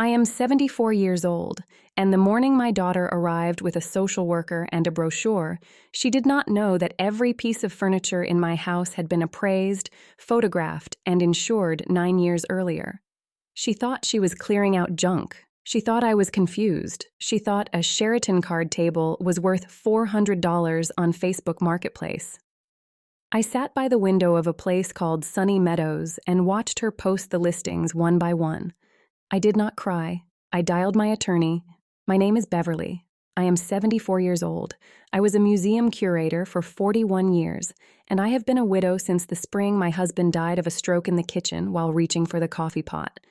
I am 74 years old, and the morning my daughter arrived with a social worker and a brochure, she did not know that every piece of furniture in my house had been appraised, photographed, and insured 9 years earlier. She thought she was clearing out junk. She thought I was confused. She thought a Sheraton card table was worth $400 on Facebook Marketplace. I sat by the window of a place called Sunny Meadows and watched her post the listings one by one. I did not cry. I dialed my attorney. My name is Beverly. I am 74 years old. I was a museum curator for 41 years, and I have been a widow since the spring my husband died of a stroke in the kitchen while reaching for the coffee pot.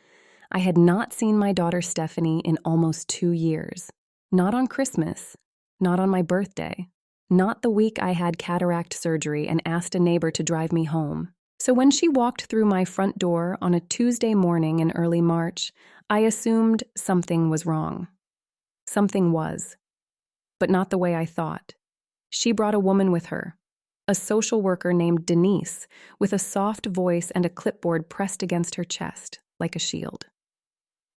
I had not seen my daughter Stephanie in almost 2 years. Not on Christmas. Not on my birthday. Not the week I had cataract surgery and asked a neighbor to drive me home. So when she walked through my front door on a Tuesday morning in early March, I assumed something was wrong. Something was, but not the way I thought. She brought a woman with her, a social worker named Denise, with a soft voice and a clipboard pressed against her chest, like a shield.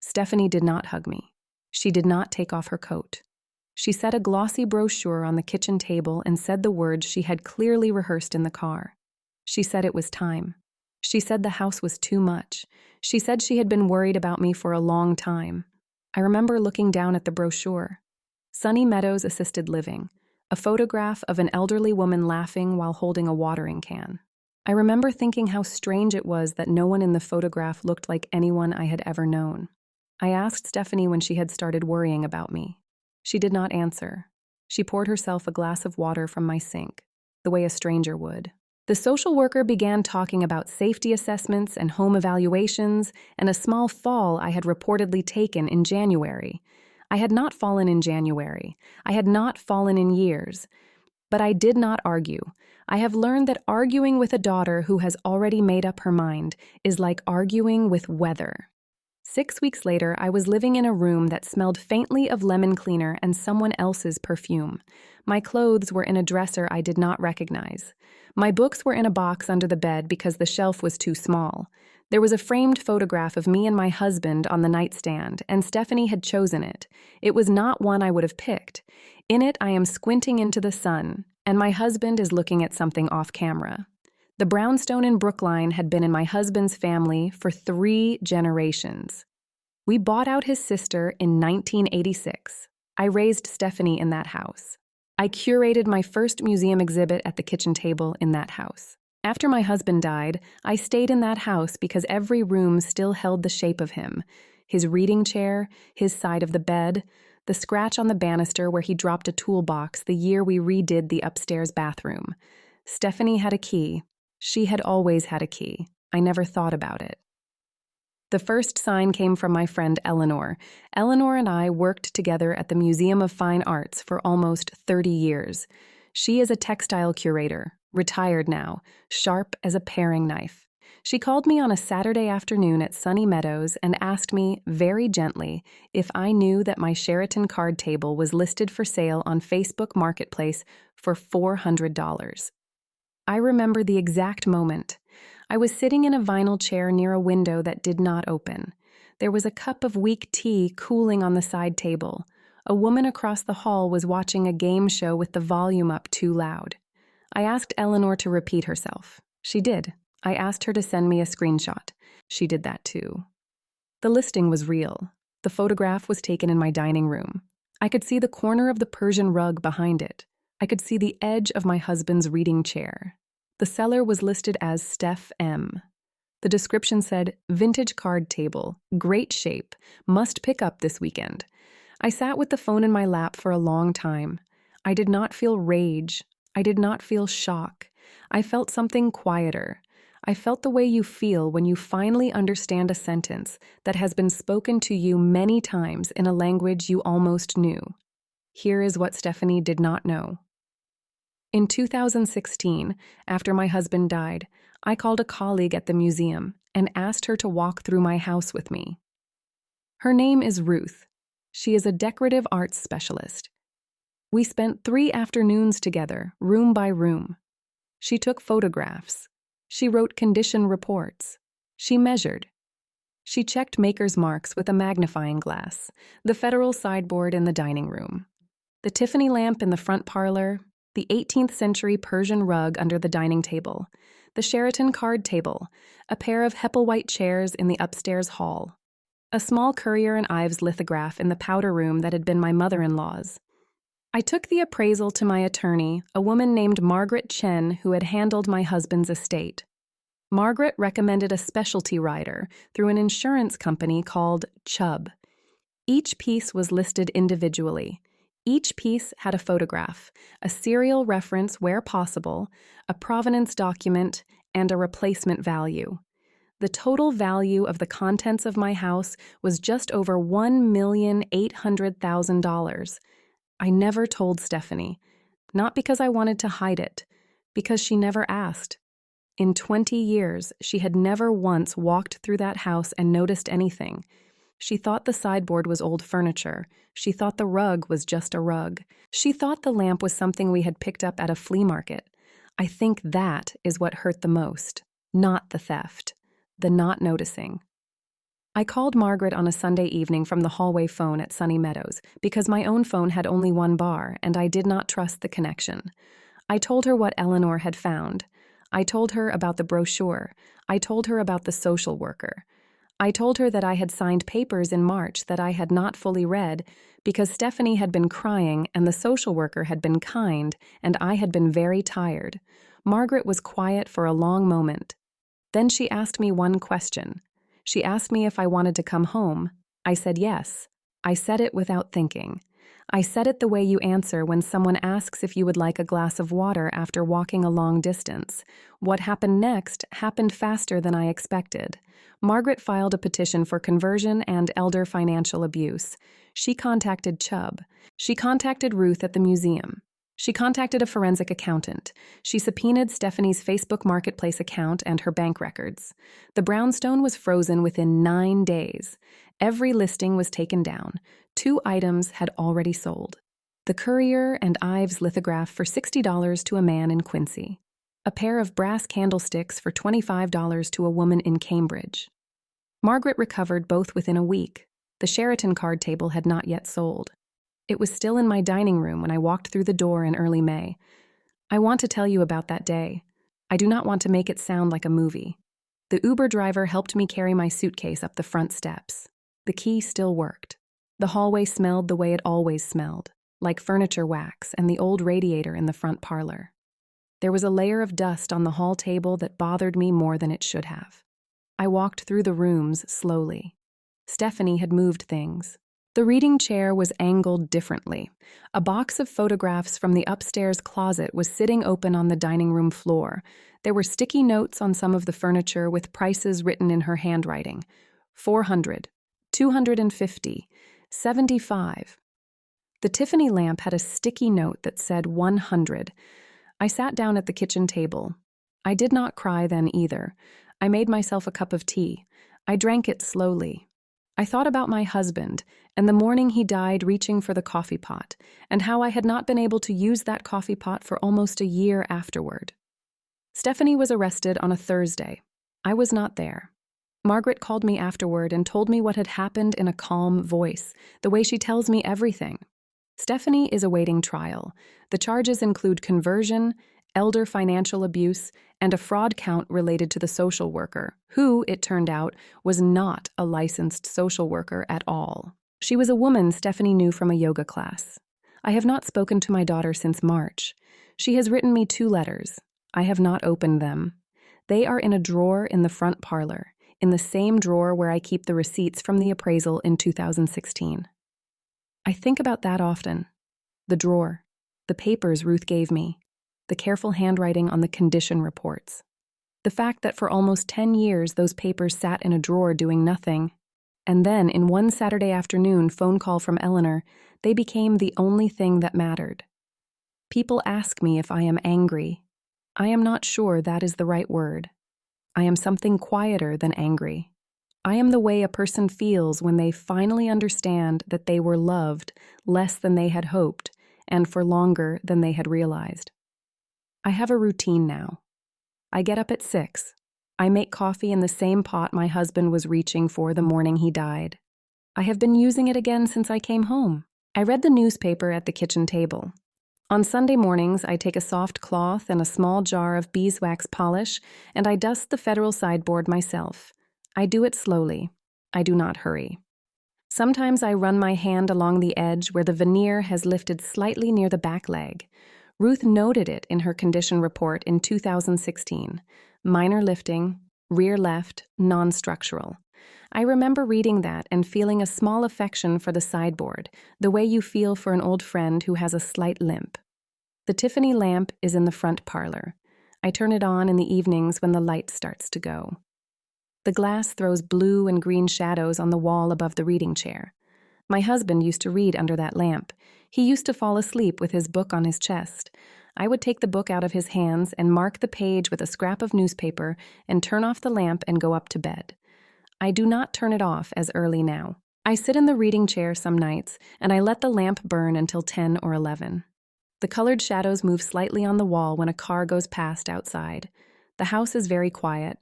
Stephanie did not hug me. She did not take off her coat. She set a glossy brochure on the kitchen table and said the words she had clearly rehearsed in the car. She said it was time. She said the house was too much. She said she had been worried about me for a long time. I remember looking down at the brochure. Sunny Meadows Assisted Living, a photograph of an elderly woman laughing while holding a watering can. I remember thinking how strange it was that no one in the photograph looked like anyone I had ever known. I asked Stephanie when she had started worrying about me. She did not answer. She poured herself a glass of water from my sink, the way a stranger would. The social worker began talking about safety assessments and home evaluations and a small fall I had reportedly taken in January. I had not fallen in January. I had not fallen in years. But I did not argue. I have learned that arguing with a daughter who has already made up her mind is like arguing with weather. 6 weeks later, I was living in a room that smelled faintly of lemon cleaner and someone else's perfume. My clothes were in a dresser I did not recognize. My books were in a box under the bed because the shelf was too small. There was a framed photograph of me and my husband on the nightstand, and Stephanie had chosen it. It was not one I would have picked. In it, I am squinting into the sun, and my husband is looking at something off camera. The brownstone in Brookline had been in my husband's family for 3 generations. We bought out his sister in 1986. I raised Stephanie in that house. I curated my first museum exhibit at the kitchen table in that house. After my husband died, I stayed in that house because every room still held the shape of him. His reading chair, his side of the bed, the scratch on the banister where he dropped a toolbox the year we redid the upstairs bathroom. Stephanie had a key. She had always had a key. I never thought about it. The first sign came from my friend Eleanor. Eleanor and I worked together at the Museum of Fine Arts for almost 30 years. She is a textile curator, retired now, sharp as a paring knife. She called me on a Saturday afternoon at Sunny Meadows and asked me, very gently, if I knew that my Sheraton card table was listed for sale on Facebook Marketplace for $400. I remember the exact moment. I was sitting in a vinyl chair near a window that did not open. There was a cup of weak tea cooling on the side table. A woman across the hall was watching a game show with the volume up too loud. I asked Eleanor to repeat herself. She did. I asked her to send me a screenshot. She did that too. The listing was real. The photograph was taken in my dining room. I could see the corner of the Persian rug behind it. I could see the edge of my husband's reading chair. The seller was listed as Steph M. The description said, "Vintage card table, great shape, must pick up this weekend." I sat with the phone in my lap for a long time. I did not feel rage. I did not feel shock. I felt something quieter. I felt the way you feel when you finally understand a sentence that has been spoken to you many times in a language you almost knew. Here is what Stephanie did not know. In 2016, after my husband died, I called a colleague at the museum and asked her to walk through my house with me. Her name is Ruth. She is a decorative arts specialist. We spent 3 afternoons together, room by room. She took photographs. She wrote condition reports. She measured. She checked maker's marks with a magnifying glass, the Federal sideboard in the dining room, the Tiffany lamp in the front parlor, the 18th century Persian rug under the dining table, the Sheraton card table, a pair of Hepplewhite chairs in the upstairs hall, a small Currier and Ives lithograph in the powder room that had been my mother-in-law's. I took the appraisal to my attorney, a woman named Margaret Chen, who had handled my husband's estate. Margaret recommended a specialty rider through an insurance company called Chubb. Each piece was listed individually. Each piece had a photograph, a serial reference where possible, a provenance document, and a replacement value. The total value of the contents of my house was just over $1,800,000. I never told Stephanie, not because I wanted to hide it, because she never asked. In 20 years, she had never once walked through that house and noticed anything. She thought the sideboard was old furniture. She thought the rug was just a rug. She thought the lamp was something we had picked up at a flea market. I think that is what hurt the most, not the theft, the not noticing. I called Margaret on a Sunday evening from the hallway phone at Sunny Meadows because my own phone had only one bar and I did not trust the connection. I told her what Eleanor had found. I told her about the brochure. I told her about the social worker. I told her that I had signed papers in March that I had not fully read because Stephanie had been crying and the social worker had been kind and I had been very tired. Margaret was quiet for a long moment. Then she asked me one question. She asked me if I wanted to come home. I said yes. I said it without thinking. I said it the way you answer when someone asks if you would like a glass of water after walking a long distance. What happened next happened faster than I expected. Margaret filed a petition for conversion and elder financial abuse. She contacted Chubb. She contacted Ruth at the museum. She contacted a forensic accountant. She subpoenaed Stephanie's Facebook Marketplace account and her bank records. The brownstone was frozen within 9 days. Every listing was taken down. 2 items had already sold. The Currier and Ives lithograph for $60 to a man in Quincy. A pair of brass candlesticks for $25 to a woman in Cambridge. Margaret recovered both within a week. The Sheraton card table had not yet sold. It was still in my dining room when I walked through the door in early May. I want to tell you about that day. I do not want to make it sound like a movie. The Uber driver helped me carry my suitcase up the front steps. The key still worked. The hallway smelled the way it always smelled, like furniture wax and the old radiator in the front parlor. There was a layer of dust on the hall table that bothered me more than it should have. I walked through the rooms slowly. Stephanie had moved things. The reading chair was angled differently. A box of photographs from the upstairs closet was sitting open on the dining room floor. There were sticky notes on some of the furniture with prices written in her handwriting. 400, 250, 75. The Tiffany lamp had a sticky note that said 100. I sat down at the kitchen table. I did not cry then either. I made myself a cup of tea. I drank it slowly. I thought about my husband and the morning he died reaching for the coffee pot and how I had not been able to use that coffee pot for almost a year afterward. Stephanie was arrested on a Thursday. I was not there. Margaret called me afterward and told me what had happened in a calm voice, the way she tells me everything. Stephanie is awaiting trial. The charges include conversion, elder financial abuse, and a fraud count related to the social worker, who, it turned out, was not a licensed social worker at all. She was a woman Stephanie knew from a yoga class. I have not spoken to my daughter since March. She has written me 2 letters. I have not opened them. They are in a drawer in the front parlor, in the same drawer where I keep the receipts from the appraisal in 2016. I think about that often. The drawer, the papers Ruth gave me, the careful handwriting on the condition reports. The fact that for almost 10 years those papers sat in a drawer doing nothing, and then in one Saturday afternoon phone call from Eleanor, they became the only thing that mattered. People ask me if I am angry. I am not sure that is the right word. I am something quieter than angry. I am the way a person feels when they finally understand that they were loved less than they had hoped and for longer than they had realized. I have a routine now. I get up at 6. I make coffee in the same pot my husband was reaching for the morning he died. I have been using it again since I came home. I read the newspaper at the kitchen table. On Sunday mornings, I take a soft cloth and a small jar of beeswax polish, and I dust the federal sideboard myself. I do it slowly. I do not hurry. Sometimes I run my hand along the edge where the veneer has lifted slightly near the back leg. Ruth noted it in her condition report in 2016. Minor lifting, rear left, non-structural. I remember reading that and feeling a small affection for the sideboard, the way you feel for an old friend who has a slight limp. The Tiffany lamp is in the front parlor. I turn it on in the evenings when the light starts to go. The glass throws blue and green shadows on the wall above the reading chair. My husband used to read under that lamp. He used to fall asleep with his book on his chest. I would take the book out of his hands and mark the page with a scrap of newspaper and turn off the lamp and go up to bed. I do not turn it off as early now. I sit in the reading chair some nights, and I let the lamp burn until 10 or 11. The colored shadows move slightly on the wall when a car goes past outside. The house is very quiet.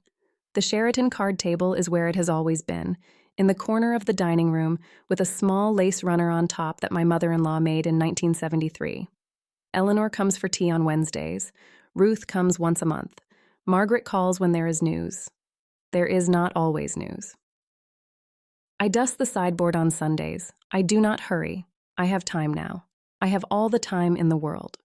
The Sheraton card table is where it has always been, in the corner of the dining room with a small lace runner on top that my mother-in-law made in 1973. Eleanor comes for tea on Wednesdays. Ruth comes once a month. Margaret calls when there is news. There is not always news. I dust the sideboard on Sundays. I do not hurry. I have time now. I have all the time in the world.